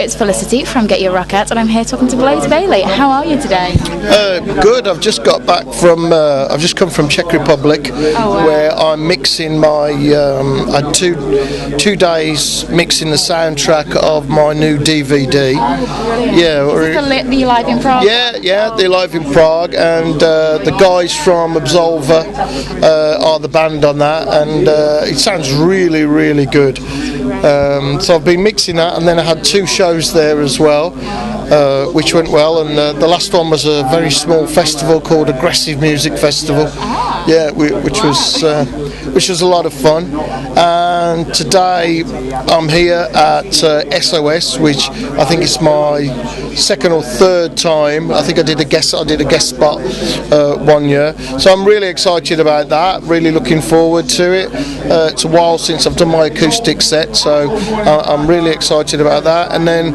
it's Felicity from GetYourRockOut, and I'm here talking to Bayley. How are you today? Good. I've just got back from. I've just come from Czech Republic, where I'm mixing my. I had two days mixing the soundtrack of my new DVD. Yeah. The live in Prague. Yeah. They're live in Prague, and the guys from Absolver are the band on that, and it sounds really, really good. So I've been mixing that, and then I had 2 shows there as well, which went well, and the last one was a very small festival called Aggressive Music Festival, which was a lot of fun. And today I'm here at SOS, which I think is my 2nd or 3rd time. I think I did a guest spot 1 year, so I'm really excited about that, really looking forward to it. It's a while since I've done my acoustic set, so I'm really excited about that. And then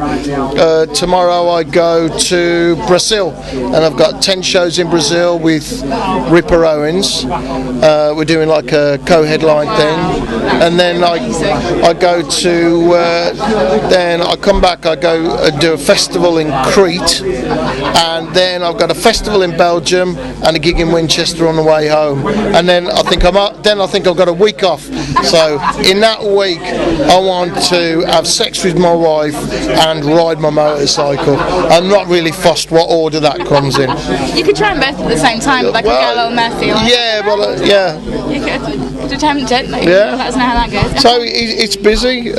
tomorrow I go to Brazil, and I've got 10 shows in Brazil with Ripper Owens. We're doing like a co-headline thing, and then I go to then I come back, I go do a festival in Crete, and then I've got a festival in Belgium and a gig in Winchester on the way home, and then I think I've got a week off. So in that week I want to have sex with my wife and ride my motorcycle. I'm not really fussed what order that comes in. You could try them both at the same time, like a little messy. Yeah. You could attempt it. Yeah. Let us know how that goes. So it's busy,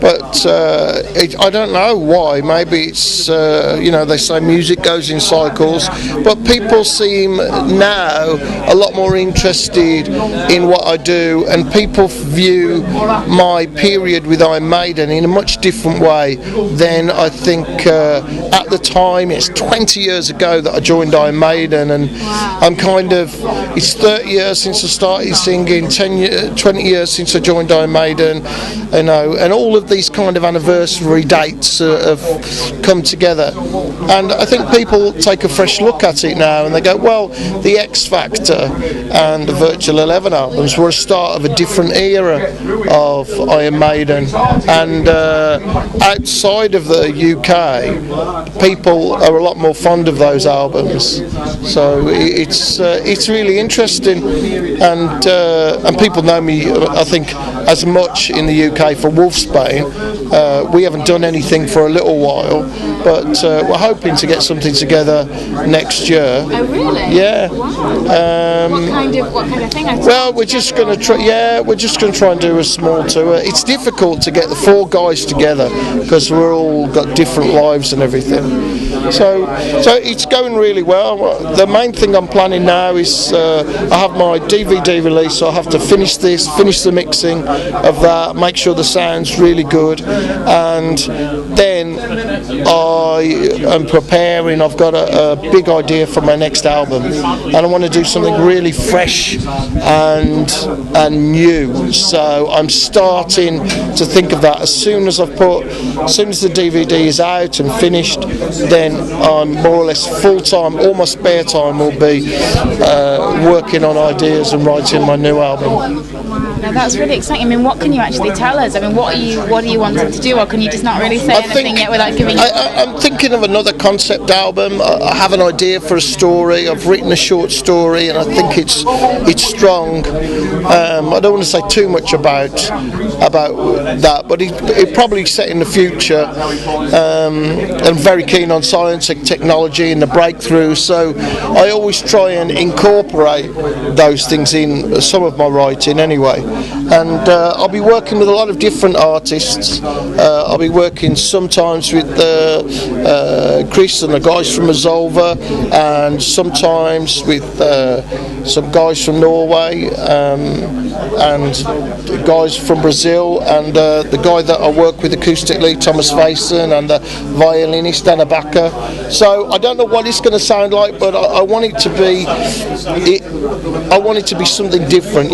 but I don't know why. Maybe it's they say music goes in cycles, but people seem now a lot more interested in what I do, and people view my period with Iron Maiden in a much different way than I think at the time. It's 20 years ago that I joined Iron Maiden, and I'm it's 30 years since I started singing, 20 years since I joined Iron Maiden, and all of these kind of anniversary dates have come together, and I think people take a fresh look at it now, and they go, well, the X Factor and the Virtual 11 albums were a start of a different era of Iron Maiden, and outside of the UK, people are a lot more fond of those albums. So it's really interesting, and people know me, I think, as much in the UK for Wolfsbane. We haven't done anything for a little while, but we're hoping to get something together next year. Oh, really? Yeah. Wow. What kind of thing? Well, we're just going to try. Yeah, we're just going to try and do a small tour. It's difficult to get the 4 guys together because we're all got different lives and everything. So it's going really well. The main thing I'm planning now is I have my DVD release, so I have to finish the mixing of that, make sure the sound's really good, and then I am preparing. I've got a big idea for my next album, and I want to do something really fresh and new. So I'm starting to think of that. As soon as the DVD is out and finished, then I'm more or less full-time. All my spare time will be working on ideas and writing my new album. Now that's really exciting. I mean, what can you actually tell us? I mean, what are you wanting to do, or can you just not really say anything yet without giving? I'm thinking of another concept album. I have an idea for a story. I've written a short story, and I think it's strong. I don't want to say too much about that, but it probably set in the future. I'm very keen on science and technology and the breakthrough, so I always try and incorporate those things in some of my writing anyway. And I'll be working with a lot of different artists. I'll be working sometimes with Chris and the guys from Absolver, and sometimes with some guys from Norway, and guys from Brazil, and the guy that I work with acoustically, Thomas Faison, and the violinist Anna Backer. So I don't know what it's going to sound like, but I want it to be something different.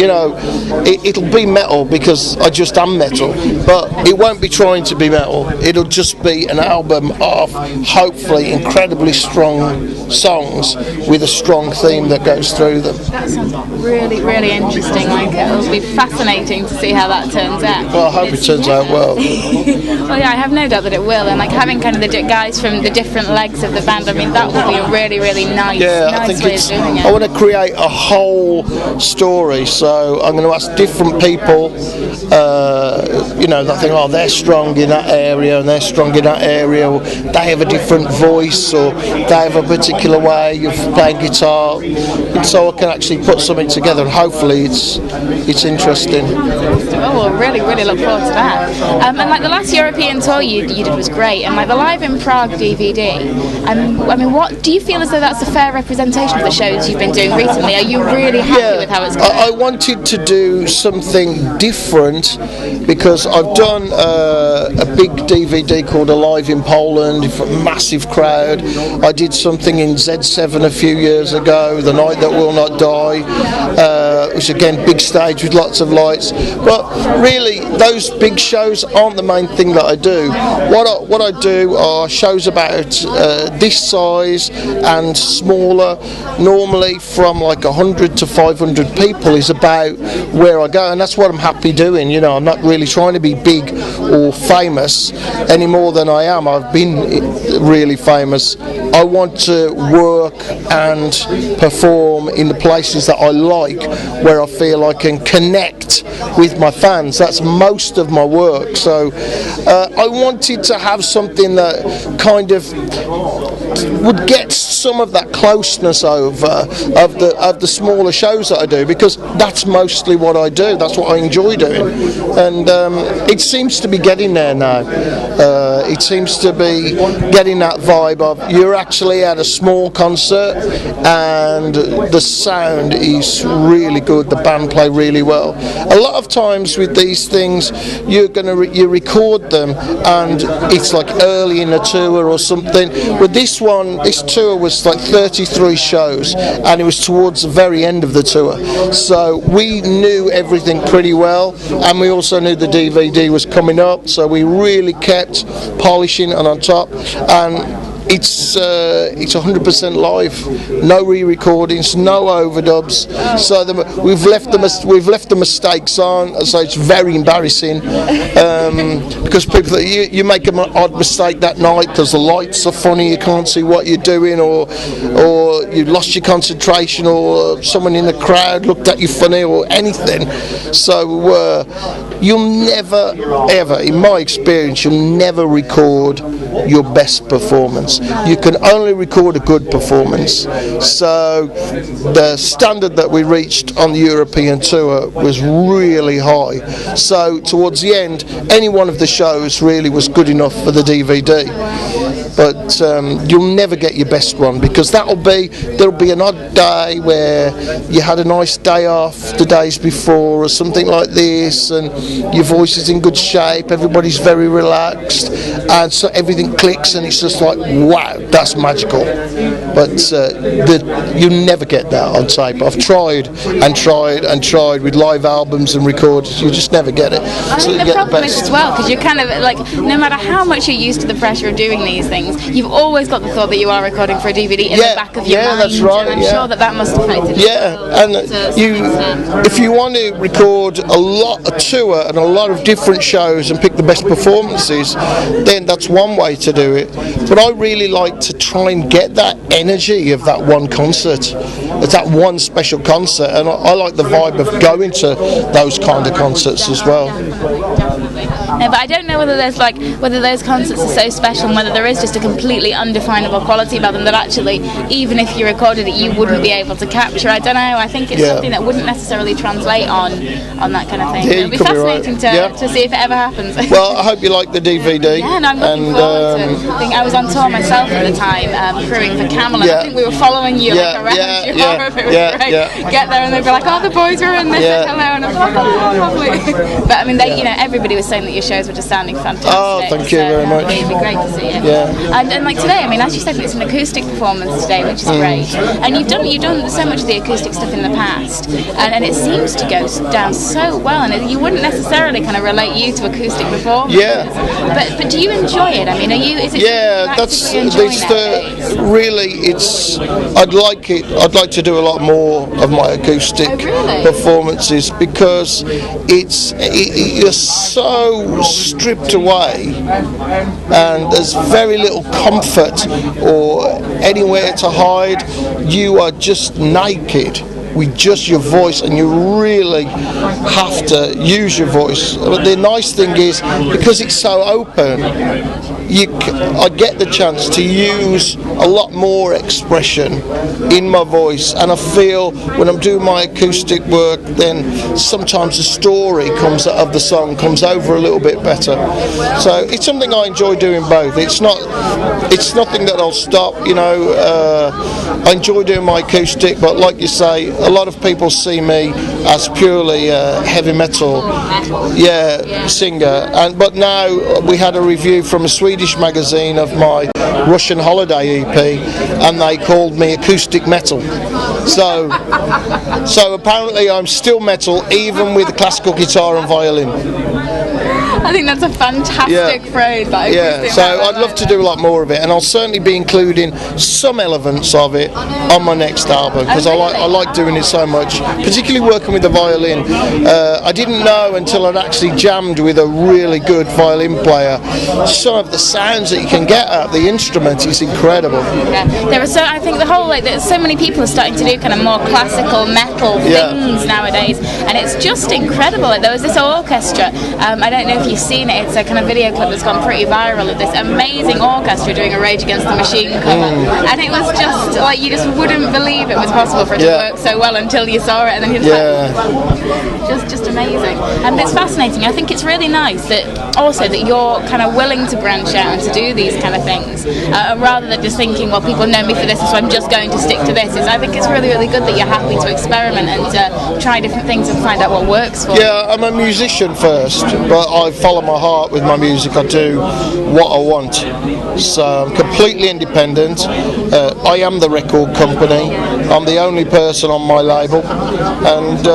It'll be metal because I just am metal, but it won't be trying to be metal. It'll just be an album of hopefully incredibly strong songs with a strong theme that goes through them. That sounds really, really interesting. Like, it'll be fascinating to see how that turns out. Well, I hope it turns out well. Well, yeah, I have no doubt that it will. And like having kind of the guys from the different legs of the band, I mean, that will be a really, really nice, I think way of doing it. I want to create a whole story, so I'm going to ask different people, that think, oh, they're strong in that area and they're strong in that area, or they have a different voice, or they have a particular way of playing guitar, and so I can actually put something together, and hopefully it's interesting. Oh, well, really, really look forward to that. And like the last European tour you did was great, and like the Live in Prague DVD. I mean, what do you feel as though that's a fair representation of the shows you've been doing recently? Are you really happy with how it's going? I wanted to do something different because I've done a big DVD called Alive in Poland for a massive crowd. I did something in Z7 a few years ago, The Night That Will Not Die, which again, big stage with lots of lights. But really, those big shows aren't the main thing that I do. What I do are shows about this size and smaller, normally from like 100 to 500 people is about where I go, and that's what I'm happy doing. I'm not really trying to be big or famous any more than I am. I've been really famous. I want to work and perform in the places that I like, where I feel I can connect with my fans. That's most of my work. So I wanted to have something that kind of would get some of that closeness over of the smaller shows that I do, because that's mostly what I do. That's what I enjoy doing, and it seems to be getting there now. It seems to be getting that vibe of you're actually at a small concert and the sound is really good. The band play really well. A lot of times with these things, you record them and it's like early in the tour or something. But this tour was like 33 shows, and it was towards the very end of the tour. So we knew everything pretty well, and we also knew the DVD was coming up, so we really kept polishing and on top. And it's 100% live, no re-recordings, no overdubs. So we've left the mistakes on. So it's very embarrassing because people, you make an odd mistake that night because the lights are funny, you can't see what you're doing, or you lost your concentration, or someone in the crowd looked at you funny, or anything. So you'll never ever, in my experience, you'll never record your best performance. You can only record a good performance. So the standard that we reached on the European tour was really high. So towards the end, any one of the shows really was good enough for the DVD. But you'll never get your best one, because there'll be an odd day where you had a nice day off the days before or something like this, and your voice is in good shape, everybody's very relaxed, and so everything clicks and it's just like, wow, that's magical. But you never get that on tape. I've tried and tried and tried with live albums and recordings, you just never get it. I think the problem is as well, because you're kind of like, no matter how much you're used to the pressure of doing these things, you've always got the thought that you are recording for a DVD in the back of your mind. That's right. And I'm sure that must affect it. Yeah, and if you want to record a tour and a lot of different shows and pick the best performances, then that's one way to do it. But I really like to try and get that energy of that one concert. It's that one special concert, and I like the vibe of going to those kind of concerts as well. No, but I don't know whether those concerts are so special and whether there is just a completely undefinable quality about them that actually, even if you recorded it, you wouldn't be able to capture. I don't know. I think it's something that wouldn't necessarily translate on that kind of thing. It'll be fascinating to see if it ever happens. Well, I hope you like the DVD. Yeah, no, I'm looking forward to it. I think I was on tour myself at the time, crewing for Camel, and I think we were following you around Europe. It was great. Get there and they'd be like, "Oh, the boys are in this." Hello, and I'm like, "Oh, lovely." But I mean, everybody was saying that your shows were just sounding fantastic. Oh, thank you very much. It'd be great to see it. Yeah. And like today, I mean, as you said, it's an acoustic performance today, which is great. And you've done so much of the acoustic stuff in the past, and it seems to go down so well. And you wouldn't necessarily kind of relate you to acoustic performance. Yeah. But do you enjoy it? I mean, is it? Yeah, that's really. I'd like to do a lot more of my acoustic performances, because you're so stripped away, and there's very little comfort or anywhere to hide. You are just naked with just your voice, and you really have to use your voice. But the nice thing is, because it's so open, I get the chance to use a lot more expression in my voice, and I feel when I'm doing my acoustic work, then sometimes the story of the song comes over a little bit better. So it's something I enjoy doing both. It's nothing that I'll stop. I enjoy doing my acoustic, but like you say, a lot of people see me as purely a heavy metal singer. But now we had a review from a Swedish magazine of my Russian Holiday EP, and they called me acoustic metal. So apparently I'm still metal, even with classical guitar and violin. I think that's a fantastic phrase. So I'd love to do a lot more of it, and I'll certainly be including some elements of it on my next album, because I like doing it so much, particularly working with the violin. I didn't know until I'd actually jammed with a really good violin player some of the sounds that you can get out of the instrument is incredible. Yeah, I think the whole there's so many people are starting to do kind of more classical metal things nowadays, and it's just incredible. There was this orchestra. I don't know if you've seen it. It's a kind of video clip that's gone pretty viral of this amazing orchestra doing a Rage Against the Machine cover, and it was just like you just wouldn't believe it was possible for it to work so well until you saw it, and then you're just amazing. And it's fascinating. I think it's really nice that you're kind of willing to branch out and to do these kind of things, rather than just thinking, well, people know me for this, so I'm just going to stick to this. I think it's really, really good that you're happy to experiment and try different things and find out what works for you. Yeah, I'm a musician first, but I follow my heart with my music. I do what I want. So I'm completely independent. I am the record company. I'm the only person on my label, and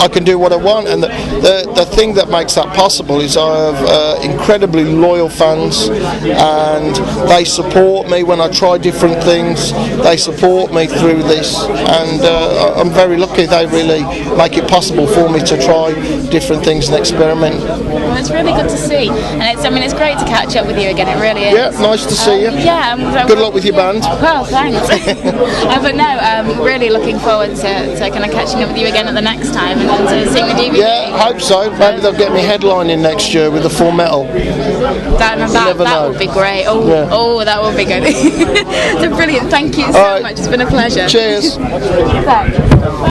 I can do what I want. And the thing that makes that possible is I have incredibly loyal fans, and they support me when I try different things. They support me through this, and I'm very lucky. They really make it possible for me to try different things and experiment. Well, it's really good to see, and it's great to catch up with you again. It really is. Yeah, nice to see you. Good luck with your band. Well, thanks. But no, I'm really looking forward to kind of catching up with you again at the next time and to seeing the DVD. Yeah, I hope so. Maybe they'll get me headlining next year with the Full Metal. That would be great. That would be good. So brilliant. Thank you so much. It's been a pleasure. Cheers. Thanks.